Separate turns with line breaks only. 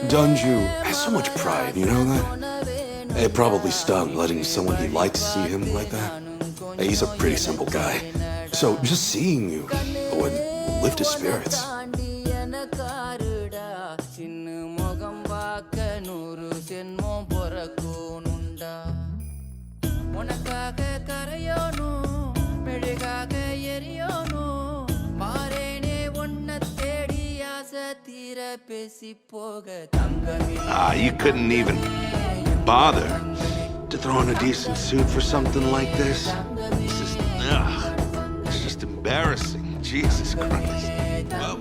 Dunju has so much pride, you know that? It probably stung letting someone he likes see him like that. He's a pretty simple guy. So just seeing you would lift his spirits.
You couldn't even bother to throw on a decent suit for something like this? It's just embarrassing. Jesus Christ. Well,